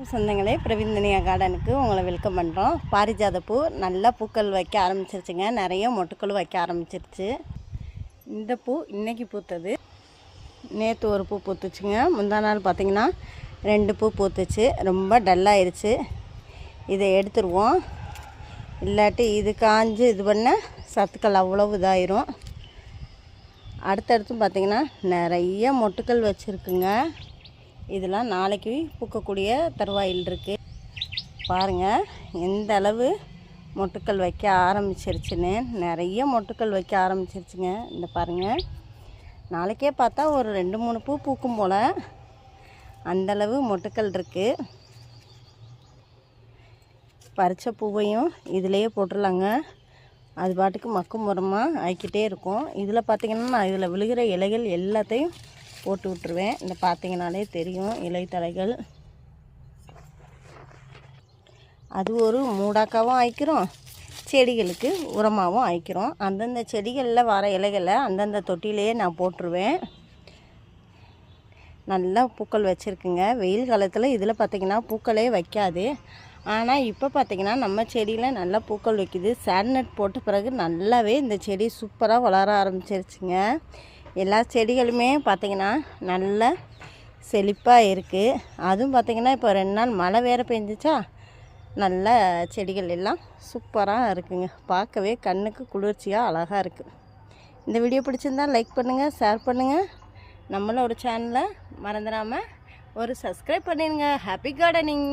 சொந்தங்களே, பிரவீந்தனியா கார்டனுக்கு உங்களை வெல்கம் பண்ணுறோம். பாரிஜாத பூ நல்லா பூக்கள் வைக்க ஆரம்பிச்சிருச்சுங்க. நிறைய மொட்டுக்கள் வைக்க ஆரம்பிச்சிருச்சு. இந்த பூ இன்றைக்கி பூத்தது. நேற்று ஒரு பூ பூத்துச்சுங்க. முந்தா நாள் பார்த்திங்கன்னா 2 பூ பூத்துச்சு. ரொம்ப டல்லாகிருச்சு. இதை எடுத்துருவோம். இல்லாட்டி இது காஞ்சு இது பண்ண சத்துக்கள் அவ்வளவு இதாயிரும். அடுத்தடுத்து பார்த்திங்கன்னா நிறைய மொட்டுக்கள் வச்சுருக்குங்க. இதெல்லாம் நாளைக்கு பூக்கக்கூடிய தருவாயில் இருக்குது. பாருங்கள் எந்த அளவு மொட்டுக்கள் வைக்க ஆரம்பிச்சிருச்சுன்னு. நிறைய மொட்டுக்கள் வைக்க ஆரம்பிச்சிருச்சுங்க. இந்த பாருங்கள், நாளைக்கே பார்த்தா ஒரு 2-3 பூ பூக்கும் போல் அந்தளவு மொட்டுக்கள் இருக்குது. பறித்த பூவையும் இதிலையே போட்டுடலாங்க. அது பாட்டுக்கு மக்கும் உரமாக ஆக்கிட்டே இருக்கும். இதில் பார்த்திங்கன்னா நான் இதில் விழுகிற இலைகள் எல்லாத்தையும் போட்டு விட்டுருவேன். இந்த பார்த்திங்கனாலே தெரியும் இலை தலைகள். அது ஒரு மூடாக்காவும் ஆய்க்கிறோம், செடிகளுக்கு உரமாகவும் ஆய்க்கிறோம். அந்தந்த செடிகளில் வர இலைகளை அந்தந்த தொட்டிலேயே நான் போட்டுருவேன். நல்லா பூக்கள் வச்சுருக்குங்க. வெயில் காலத்தில் இதில் பார்த்திங்கன்னா பூக்களே வைக்காது. ஆனால் இப்போ பார்த்திங்கன்னா நம்ம செடியில் நல்லா பூக்கள் வைக்குது. சாட்நட் போட்ட பிறகு நல்லாவே இந்த செடி சூப்பராக வளர ஆரம்பிச்சிருச்சுங்க. எல்லா செடிகளுமே பார்த்திங்கன்னா நல்ல செழிப்பாக இருக்குது. அதுவும் பார்த்திங்கன்னா இப்போ 2 நாள் மழை வேறு பெஞ்சிச்சா, நல்ல செடிகள் எல்லாம் சூப்பராக இருக்குங்க. பார்க்கவே கண்ணுக்கு குளிர்ச்சியாக அழகாக இருக்குது. இந்த வீடியோ பிடிச்சிருந்தால் லைக் பண்ணுங்கள், ஷேர் பண்ணுங்கள். நம்மளோட சேனலை மறந்துடாமல் ஒரு சப்ஸ்கிரைப் பண்ணிடுங்க. Happy gardening.